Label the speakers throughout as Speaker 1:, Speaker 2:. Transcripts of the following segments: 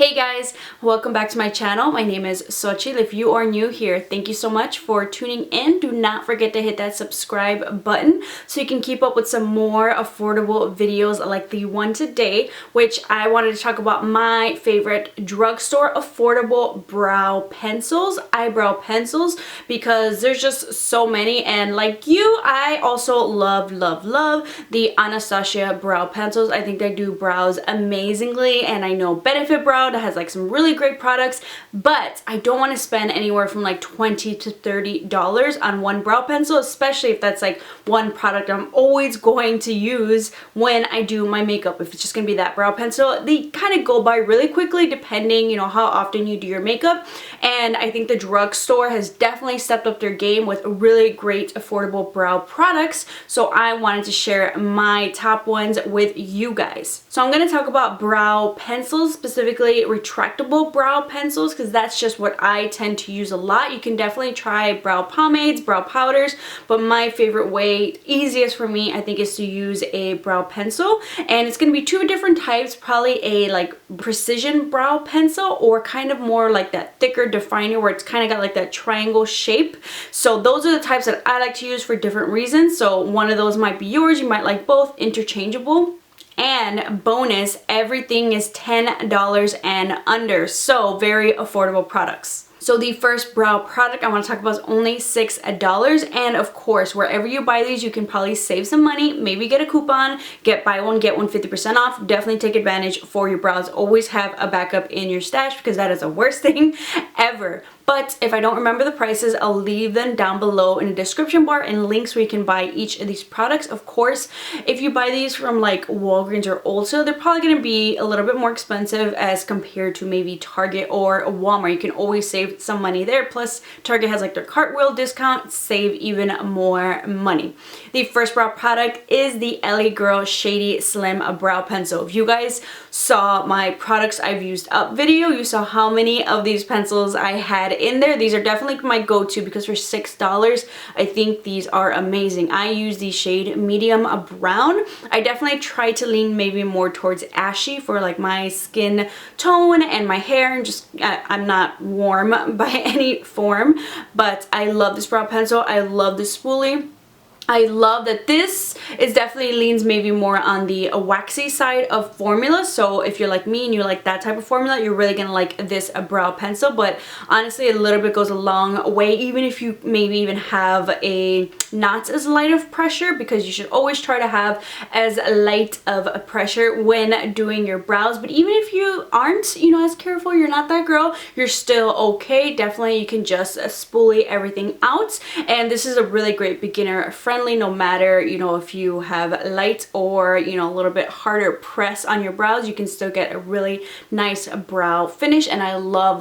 Speaker 1: Hey guys, welcome back to my channel. My name is Xochitl. If you are new here, thank you so much for tuning in. Do not forget to hit that subscribe button so you can keep up with some more affordable videos like the one today, which I wanted to talk about my favorite drugstore affordable brow pencils, eyebrow pencils, because there's just so many, and like you, I also love the Anastasia brow pencils. I think they do brows amazingly, and I know Benefit Brow that has like some really great products, but I don't want to spend anywhere from like $20 to $30 on one brow pencil, especially if that's like one product I'm always going to use when I do my makeup. If it's just gonna be that brow pencil, they kind of go by really quickly depending, you know, how often you do your makeup. And I think the drugstore has definitely stepped up their game with really great affordable brow products, so I wanted to share my top ones with you guys. So I'm going to talk about brow pencils, specifically retractable brow pencils, because that's just what I tend to use a lot. You can definitely try brow pomades, brow powders, but my favorite way, easiest for me, I think, is to use a brow pencil. And it's going to be two different types, probably a like precision brow pencil or kind of more like that thicker definer where it's kind of got like that triangle shape. So those are the types that I like to use for different reasons. So one of those might be yours. You might like both, interchangeable. And bonus, everything is $10 and under, so very affordable products. So the first brow product I want to talk about is only $6, and of course wherever you buy these you can probably save some money, maybe get a coupon, get buy one get one 50% off. Definitely take advantage for your brows. Always have a backup in your stash because that is the worst thing ever. But if I don't remember the prices, I'll leave them down below in the description bar and links where you can buy each of these products. Of course, if you buy these from like Walgreens or Ulta, they're probably going to be a little bit more expensive as compared to maybe Target or Walmart. You can always save some money there. Plus, Target has like their cartwheel discount, save even more money. The first brow product is the LA Girl Shady Slim Brow Pencil. If you guys saw my products I've used up video, you saw how many of these pencils I had in there. These are definitely my go-to because for $6 I think these are amazing. I use the shade medium brown. I definitely try to lean maybe more towards ashy for like my skin tone and my hair, and just I'm not warm by any form, but I love this brow pencil. I love the spoolie. I love that this is definitely leans maybe more on the waxy side of formula. So if you're like me and you like that type of formula, you're really gonna like this brow pencil. But honestly, a little bit goes a long way, even if you maybe even have a not as light of pressure, because you should always try to have as light of a pressure when doing your brows. But even if you aren't, you know, as careful, you're not that girl, you're still okay. Definitely you can just spoolie everything out. And this is a really great beginner friendly, no matter, you know, if you have light or, you know, a little bit harder press on your brows, you can still get a really nice brow finish. And I love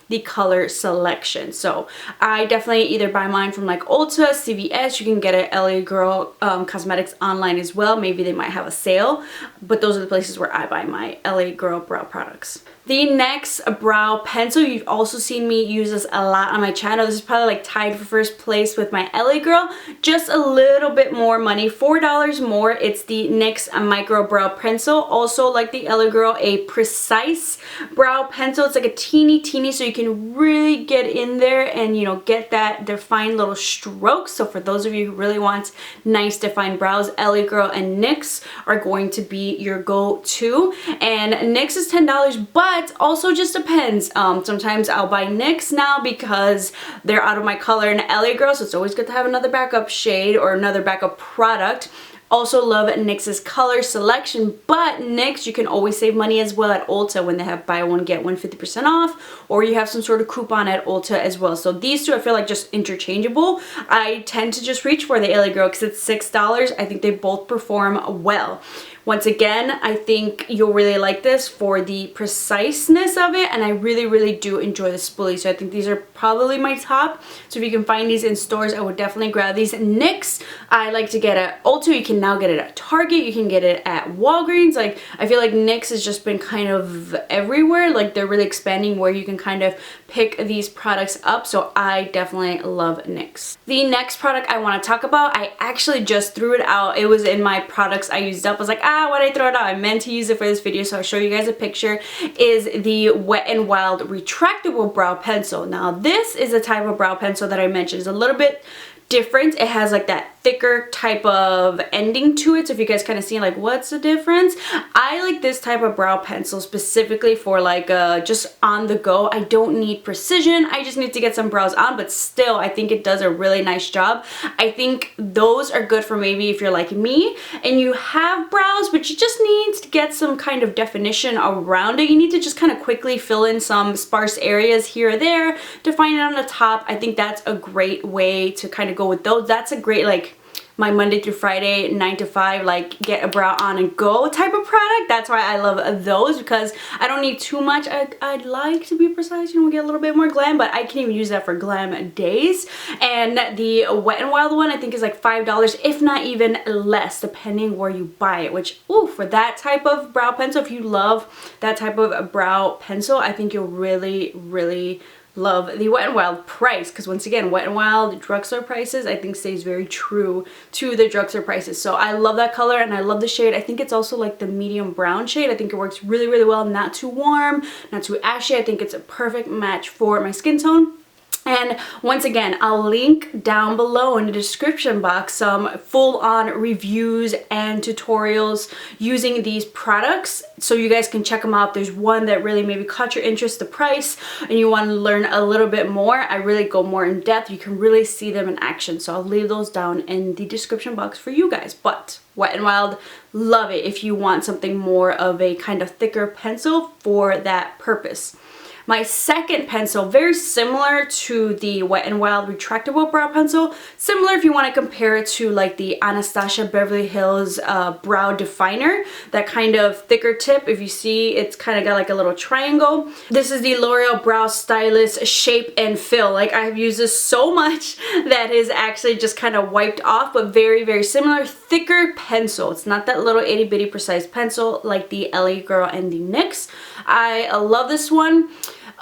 Speaker 1: the color selection. So I definitely either buy mine from like Ulta, CVS. You can get it LA Girl Cosmetics online as well. Maybe they might have a sale, but those are the places where I buy my LA Girl brow products. The next brow pencil, you've also seen me use this a lot on my channel. This is probably like tied for first place with my LA Girl. Just a little bit more money, $4 more. It's the NYX Microbrow Pencil. Also like the LA Girl, a precise brow pencil. It's like a teeny, so you can really get in there and, you know, get that defined little stroke. So for those of you who really want nice defined brows, LA Girl and NYX are going to be your go-to. And NYX is $10, but also just depends. Sometimes I'll buy NYX now because they're out of my color in LA Girl, so it's always good to have another backup shade or another backup product. Also love NYX's color selection, but NYX, you can always save money as well at Ulta when they have buy one get one 50% off, or you have some sort of coupon at Ulta as well. So these two I feel like just interchangeable. I tend to just reach for the LA Girl because it's $6. I think they both perform well. Once again, I think you'll really like this for the preciseness of it, and I really do enjoy the spoolie. So I think these are probably my top. So if you can find these in stores, I would definitely grab these. NYX, I like to get at Ulta. You can now get it at Target. You can get it at Walgreens. Like, I feel like NYX has just been kind of everywhere. Like, they're really expanding where you can kind of pick these products up. So I definitely love NYX. The next product I want to talk about, I actually just threw it out. It was in my products I used up. I was like, why did I throw it out? I meant to use it for this video, so I'll show you guys a picture, is the Wet n Wild Retractable Brow Pencil. Now this is a type of brow pencil that I mentioned. It's a little bit different. It has like that thicker type of ending to it, so if you guys kind of see like what's the difference, I like this type of brow pencil specifically for like just on the go. I don't need precision, I just need to get some brows on, but still I think it does a really nice job. I think those are good for maybe if you're like me and you have brows but you just need to get some kind of definition around it. You need to just kind of quickly fill in some sparse areas here or there, define it on the top. I think that's a great way to kind of go with those. That's a great like my Monday through Friday 9 to 5 like get a brow on and go type of product. That's why I love those, because I don't need too much. I'd like to be precise, you know, get a little bit more glam, but I can even use that for glam days. And the Wet n Wild one I think is like $5, if not even less, depending where you buy it, which, ooh, for that type of brow pencil, if you love that type of brow pencil, I think you'll really love the Wet n Wild price, because once again, Wet n Wild drugstore prices I think stays very true to the drugstore prices. So I love that color and I love the shade. I think it's also like the medium brown shade. I think it works really well, not too warm, not too ashy. I think it's a perfect match for my skin tone. And once again, I'll link down below in the description box some full-on reviews and tutorials using these products, so you guys can check them out. If there's one that really maybe caught your interest, the price, and you want to learn a little bit more, I really go more in depth. You can really see them in action, so I'll leave those down in the description box for you guys. But Wet n Wild, love it if you want something more of a kind of thicker pencil for that purpose. My second pencil, very similar to the Wet n Wild Retractable Brow Pencil, similar if you want to compare it to like the Anastasia Beverly Hills Brow Definer, that kind of thicker tip. If you see, it's kind of got like a little triangle. This is the L'Oreal Brow Stylist Shape and Fill. Like, I've used this so much that is actually just kind of wiped off, but very similar, thicker pencil. It's not that little itty bitty precise pencil like the LA Girl and the NYX. I love this one.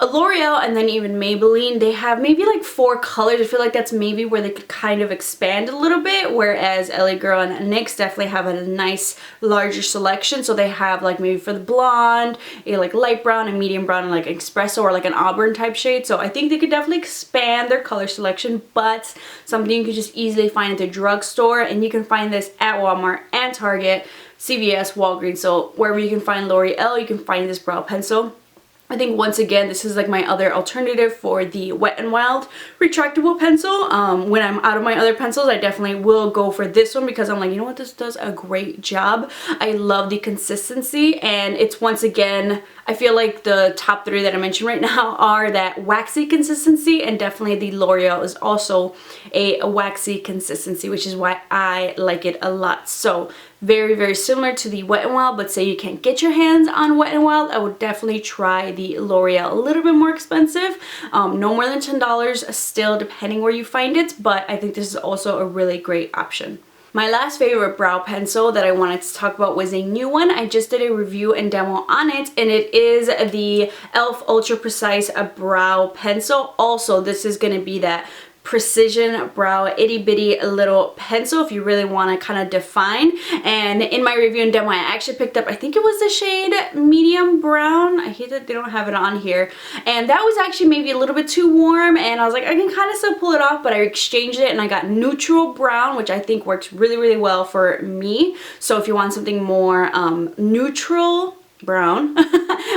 Speaker 1: L'Oreal and then even Maybelline, they have maybe like 4 colors. I feel like that's maybe where they could kind of expand a little bit, whereas LA Girl and NYX definitely have a nice larger selection. So they have like maybe for the blonde, a like light brown and medium brown and like espresso or like an auburn type shade. So I think they could definitely expand their color selection, but something you could just easily find at the drugstore, and you can find this at Walmart and Target, CVS, Walgreens. So wherever you can find L'Oreal, you can find this brow pencil. I think once again, this is like my other alternative for the Wet n Wild retractable pencil. When I'm out of my other pencils, I definitely will go for this one, because I'm like, you know what, this does a great job. I love the consistency, and it's once again, I feel like the top 3 that I mentioned right now are that waxy consistency, and definitely the L'Oreal is also a waxy consistency, which is why I like it a lot. So very similar to the Wet n Wild, but say you can't get your hands on Wet n Wild, I would definitely try the L'Oreal. A little bit more expensive, no more than $10 still, depending where you find it, but I think this is also a really great option. My last favorite brow pencil that I wanted to talk about was a new one. I just did a review and demo on it, and it is the e.l.f. Ultra Precise Brow Pencil. Also, this is going to be that precision brow itty bitty little pencil if you really want to kind of define. And in my review and demo, I actually picked up, I think it was the shade medium brown. I hate that they don't have it on here, and that was actually maybe a little bit too warm, and I was like, I can kind of still pull it off, but I exchanged it and I got neutral brown, which I think works really well for me. So if you want something more neutral brown,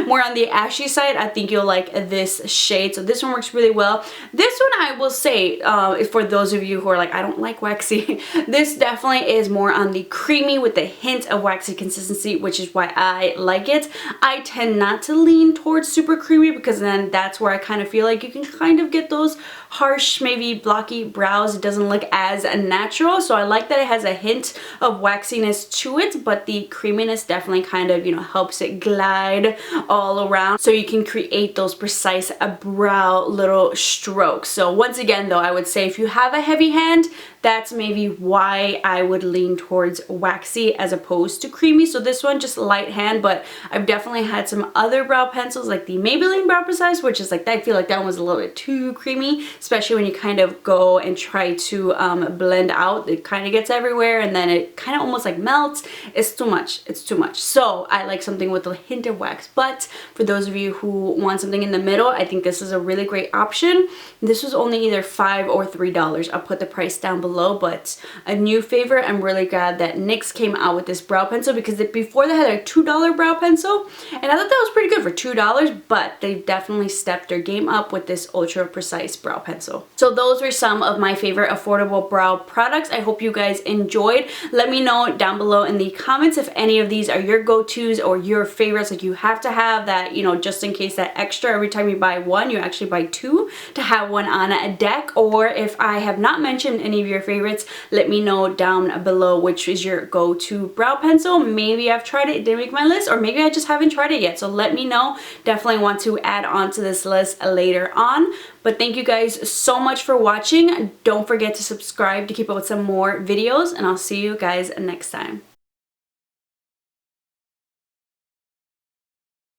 Speaker 1: more on the ashy side, I think you'll like this shade. So this one works really well. This one, I will say, for those of you who are like, I don't like waxy, this definitely is more on the creamy with a hint of waxy consistency, which is why I like it. I tend not to lean towards super creamy, because then that's where I kind of feel like you can kind of get those harsh, maybe blocky brows. It doesn't look as natural. So I like that it has a hint of waxiness to it, but the creaminess definitely kind of, you know, helps it glide all around, so you can create those precise brow little strokes. So once again though, I would say if you have a heavy hand, that's maybe why I would lean towards waxy as opposed to creamy. So this one just light hand, but I've definitely had some other brow pencils like the Maybelline Brow Precise, which is like, I feel like that one was a little bit too creamy, especially when you kind of go and try to blend out. It kind of gets everywhere and then it kind of almost like melts. It's too much. It's too much. So I like something with a hint of wax. But for those of you who want something in the middle, I think this is a really great option. This was only either $5 or $3. I'll put the price down below, but a new favorite. I'm really glad that NYX came out with this brow pencil, because before they had a $2 brow pencil, and I thought that was pretty good for $2, but they've definitely stepped their game up with this ultra precise brow pencil. So those were some of my favorite affordable brow products. I hope you guys enjoyed. Let me know down below in the comments if any of these are your go-tos or your favorites, like you have to have that, you know, just in case, that extra every time you buy one, you actually buy two to have one on a deck. Or if I have not mentioned any of your favorites, let me know down below which is your go-to brow pencil. Maybe I've tried it, it didn't make my list, or maybe I just haven't tried it yet. So let me know. Definitely want to add on to this list later on. But thank you guys so much for watching. Don't forget to subscribe to keep up with some more videos, and I'll see you guys next time.